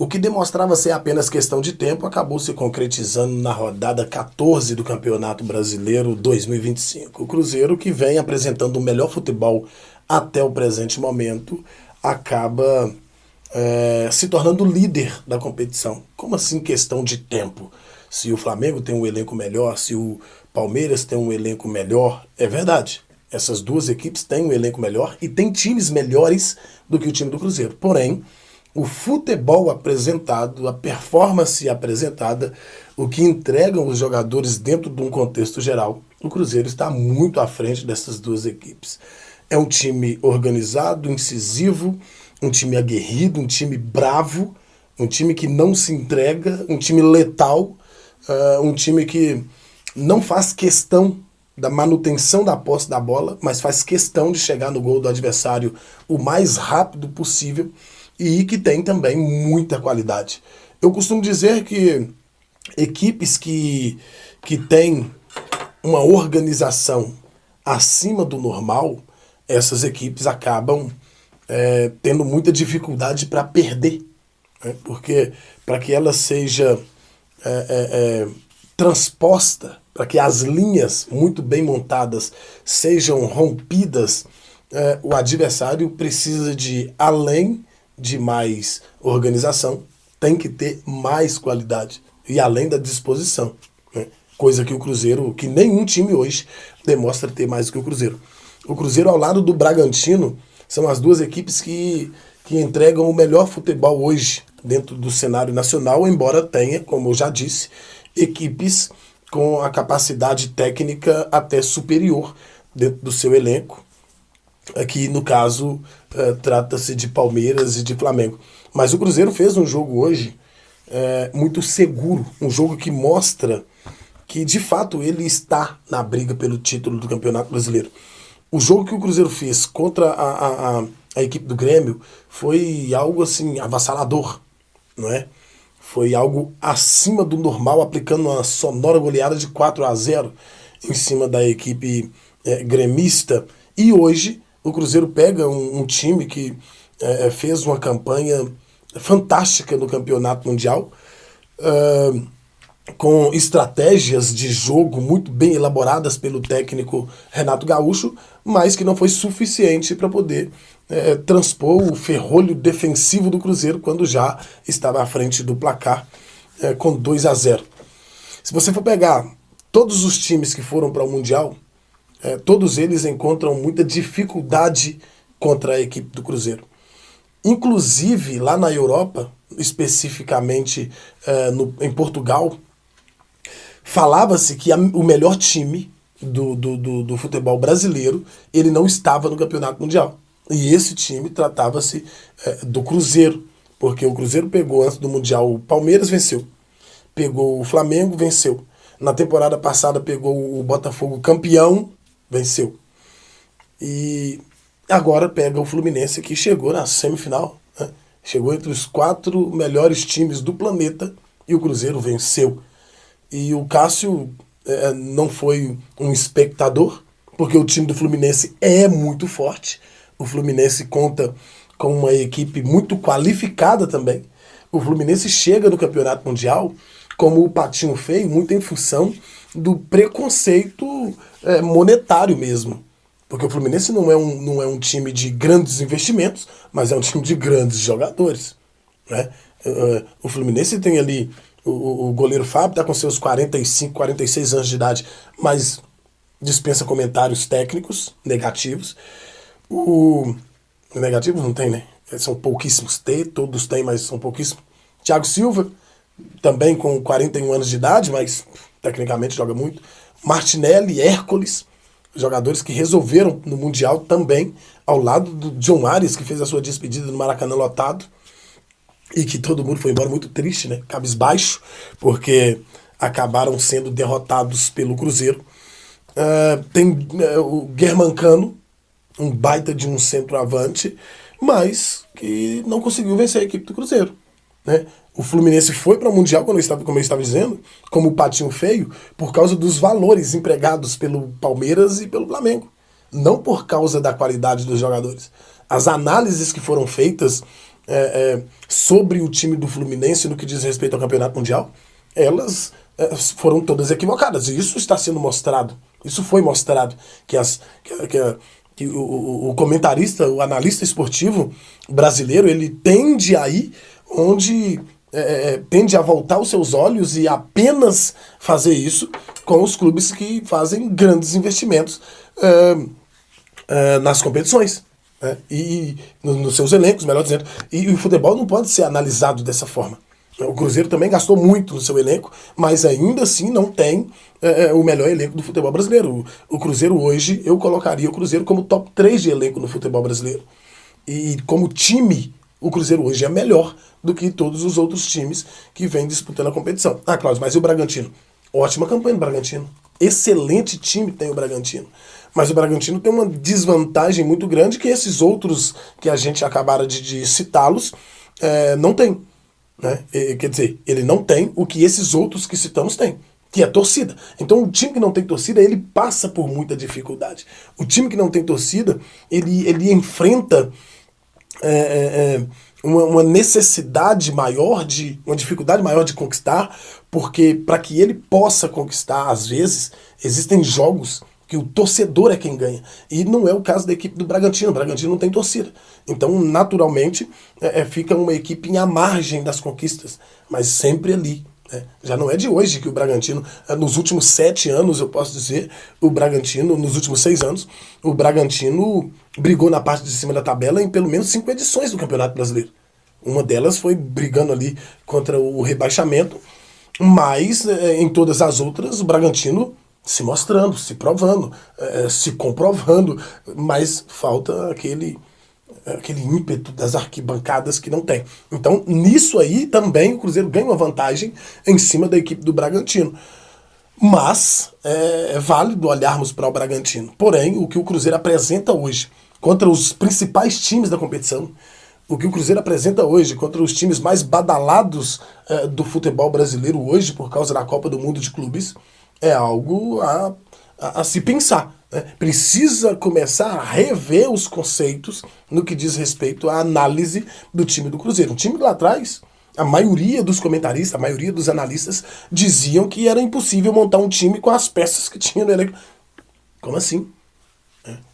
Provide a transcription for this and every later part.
O que demonstrava ser apenas questão de tempo acabou se concretizando na rodada 14 do Campeonato Brasileiro 2025. O Cruzeiro, que vem apresentando o melhor futebol até o presente momento, acaba se tornando líder da competição. Como assim questão de tempo? Se o Flamengo tem um elenco melhor, se o Palmeiras tem um elenco melhor, é verdade. Essas duas equipes têm um elenco melhor e têm times melhores do que o time do Cruzeiro. Porém, o futebol apresentado, a performance apresentada, o que entregam os jogadores dentro de um contexto geral, o Cruzeiro está muito à frente dessas duas equipes. É um time organizado, incisivo, um time aguerrido, um time bravo, um time que não se entrega, um time letal, um time que não faz questão da manutenção da posse da bola, mas faz questão de chegar no gol do adversário o mais rápido possível e que tem também muita qualidade. Eu costumo dizer que equipes que têm uma organização acima do normal, essas equipes acabam tendo muita dificuldade para perder, né? Porque para que ela seja transposta, para que as linhas muito bem montadas sejam rompidas, o adversário precisa de, além de mais organização, tem que ter mais qualidade e além da disposição, né? Coisa que o Cruzeiro, que nenhum time hoje demonstra ter mais do que o Cruzeiro. O Cruzeiro ao lado do Bragantino são as duas equipes que entregam o melhor futebol hoje dentro do cenário nacional, embora tenha, como eu já disse, equipes com a capacidade técnica até superior dentro do seu elenco. Aqui, no caso, trata-se de Palmeiras e de Flamengo. Mas o Cruzeiro fez um jogo hoje muito seguro, um jogo que mostra que, de fato, ele está na briga pelo título do Campeonato Brasileiro. O jogo que o Cruzeiro fez contra a equipe do Grêmio foi algo assim avassalador, não é? Foi algo acima do normal, aplicando uma sonora goleada de 4-0 em cima da equipe gremista. E hoje o Cruzeiro pega um time que fez uma campanha fantástica no Campeonato Mundial, com estratégias de jogo muito bem elaboradas pelo técnico Renato Gaúcho, mas que não foi suficiente para poder transpor o ferrolho defensivo do Cruzeiro quando já estava à frente do placar com 2-0. Se você for pegar todos os times que foram para o Mundial, todos eles encontram muita dificuldade contra a equipe do Cruzeiro. Inclusive, lá na Europa, especificamente em Portugal, falava-se que o melhor time do futebol brasileiro, ele não estava no Campeonato Mundial. E esse time tratava-se do Cruzeiro, porque o Cruzeiro pegou antes do Mundial o Palmeiras, venceu. Pegou o Flamengo, venceu. Na temporada passada pegou o Botafogo campeão, venceu. E agora pega o Fluminense, que chegou na semifinal, né? Chegou entre os 4 melhores times do planeta e o Cruzeiro venceu. E o Cássio não foi um espectador, porque o time do Fluminense é muito forte. O Fluminense conta com uma equipe muito qualificada também. O Fluminense chega no Campeonato Mundial como o patinho feio, muito em função do preconceito monetário mesmo. Porque o Fluminense não é um time de grandes investimentos, mas é um time de grandes jogadores, né? O Fluminense tem ali o goleiro Fábio, está com seus 45, 46 anos de idade, mas dispensa comentários técnicos negativos. Negativos não tem, né? São pouquíssimos. Todos têm, mas são pouquíssimos. Thiago Silva, também com 41 anos de idade, mas tecnicamente joga muito. Martinelli, Hércules, jogadores que resolveram no Mundial também, ao lado do John Arias, que fez a sua despedida no Maracanã lotado, e que todo mundo foi embora muito triste, né? Cabisbaixo, porque acabaram sendo derrotados pelo Cruzeiro. Tem o Germancano, um baita de um centroavante, mas que não conseguiu vencer a equipe do Cruzeiro, né? O Fluminense foi para o Mundial, como eu estava dizendo, como o patinho feio, por causa dos valores empregados pelo Palmeiras e pelo Flamengo, não por causa da qualidade dos jogadores. As análises que foram feitas sobre o time do Fluminense no que diz respeito ao Campeonato Mundial, elas foram todas equivocadas. E isso está sendo mostrado. Isso foi mostrado. Que o comentarista, o analista esportivo brasileiro, ele tende a ir onde tende a voltar os seus olhos e apenas fazer isso com os clubes que fazem grandes investimentos nas competições. E nos seus elencos, melhor dizendo. E o futebol não pode ser analisado dessa forma. O Cruzeiro também gastou muito no seu elenco, mas ainda assim não tem o melhor elenco do futebol brasileiro. O Cruzeiro hoje, eu colocaria o Cruzeiro como top 3 de elenco no futebol brasileiro. E como time, o Cruzeiro hoje é melhor do que todos os outros times que vêm disputando a competição. Ah, Cláudio, mas e o Bragantino? Ótima campanha do Bragantino. Excelente time tem o Bragantino. Mas o Bragantino tem uma desvantagem muito grande que esses outros que a gente acabaram de citá-los não tem. Né? Quer dizer, ele não tem o que esses outros que citamos têm, que é torcida. Então o time que não tem torcida, ele passa por muita dificuldade. O time que não tem torcida, ele enfrenta uma necessidade maior, uma dificuldade maior de conquistar, porque para que ele possa conquistar, às vezes, existem jogos que o torcedor é quem ganha. E não é o caso da equipe do Bragantino. O Bragantino não tem torcida. Então, naturalmente, fica uma equipe à margem das conquistas, mas sempre ali. Já não é de hoje que o Bragantino, nos últimos 7 anos, eu posso dizer, nos últimos 6 anos, o Bragantino brigou na parte de cima da tabela em pelo menos 5 edições do Campeonato Brasileiro. Uma delas foi brigando ali contra o rebaixamento, mas em todas as outras, o Bragantino se mostrando, se provando, se comprovando, mas falta aquele ímpeto das arquibancadas que não tem. Então, nisso aí também o Cruzeiro ganha uma vantagem em cima da equipe do Bragantino. Mas é válido olharmos para o Bragantino. Porém, o que o Cruzeiro apresenta hoje contra os principais times da competição, o que o Cruzeiro apresenta hoje contra os times mais badalados do futebol brasileiro hoje, por causa da Copa do Mundo de Clubes, é algo a se pensar. Precisa começar a rever os conceitos no que diz respeito à análise do time do Cruzeiro. Um time lá atrás, a maioria dos comentaristas, a maioria dos analistas diziam que era impossível montar um time com as peças que tinha no elenco. Como assim?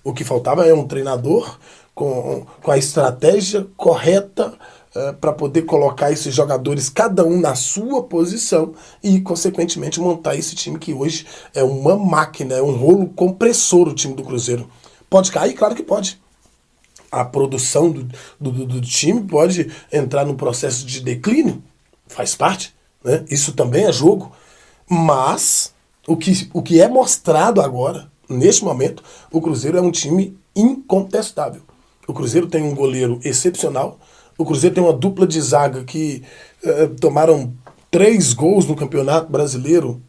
O que faltava é um treinador com a estratégia correta para poder colocar esses jogadores, cada um na sua posição, e, consequentemente, montar esse time que hoje é uma máquina, é um rolo compressor o time do Cruzeiro. Pode cair? Claro que pode. A produção do time pode entrar num processo de declínio, faz parte, né? Isso também é jogo. Mas o que é mostrado agora, neste momento, o Cruzeiro é um time incontestável. O Cruzeiro tem um goleiro excepcional. O Cruzeiro tem uma dupla de zaga que tomaram 3 gols no Campeonato Brasileiro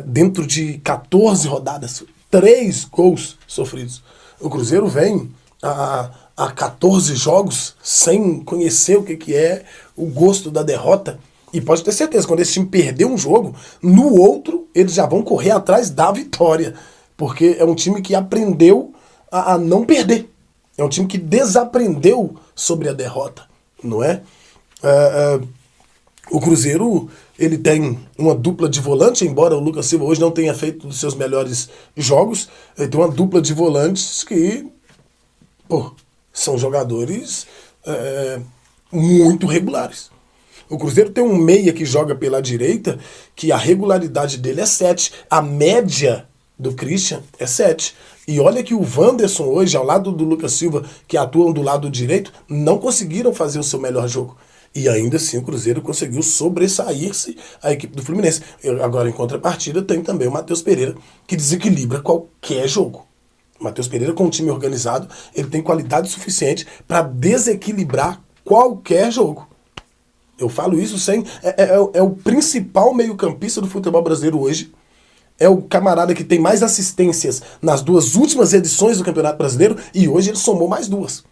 dentro de 14 rodadas. 3 gols sofridos. O Cruzeiro vem a 14 jogos sem conhecer o que é o gosto da derrota. E pode ter certeza, quando esse time perder um jogo, no outro eles já vão correr atrás da vitória. Porque é um time que aprendeu a não perder. É um time que desaprendeu sobre a derrota, não é? O Cruzeiro, ele tem uma dupla de volante, embora o Lucas Silva hoje não tenha feito os seus melhores jogos, ele tem uma dupla de volantes que, são jogadores muito regulares. O Cruzeiro tem um meia que joga pela direita, que a regularidade dele é 7. A média do Christian é 7. E olha que o Wanderson hoje, ao lado do Lucas Silva, que atuam do lado direito, não conseguiram fazer o seu melhor jogo. E ainda assim o Cruzeiro conseguiu sobressair-se à equipe do Fluminense. Agora, em contrapartida, tem também o Matheus Pereira, que desequilibra qualquer jogo. O Matheus Pereira, com um time organizado, ele tem qualidade suficiente para desequilibrar qualquer jogo. Eu falo isso sem... É o principal meio-campista do futebol brasileiro hoje. É o camarada que tem mais assistências nas 2 últimas edições do Campeonato Brasileiro, e hoje ele somou mais 2.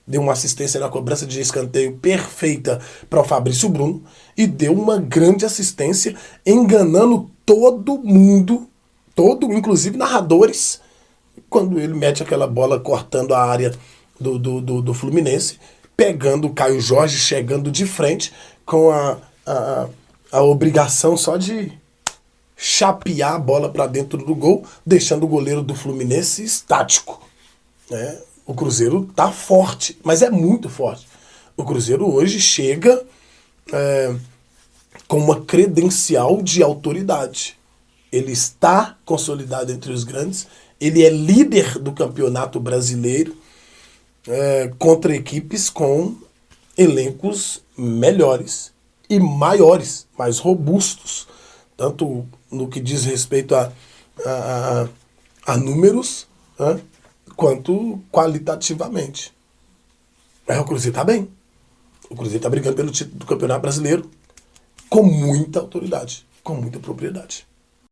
Deu uma assistência na cobrança de escanteio perfeita para o Fabrício Bruno e deu uma grande assistência enganando todo mundo, inclusive narradores, quando ele mete aquela bola cortando a área do Fluminense, pegando o Caio Jorge, chegando de frente com a obrigação só de chapear a bola para dentro do gol, deixando o goleiro do Fluminense estático. Né? O Cruzeiro tá forte, mas é muito forte. O Cruzeiro hoje chega com uma credencial de autoridade. Ele está consolidado entre os grandes, ele é líder do campeonato brasileiro contra equipes com elencos melhores e maiores, mais robustos, tanto no que diz respeito a números, né, quanto qualitativamente. O Cruzeiro está bem. O Cruzeiro está brigando pelo título do Campeonato Brasileiro com muita autoridade, com muita propriedade.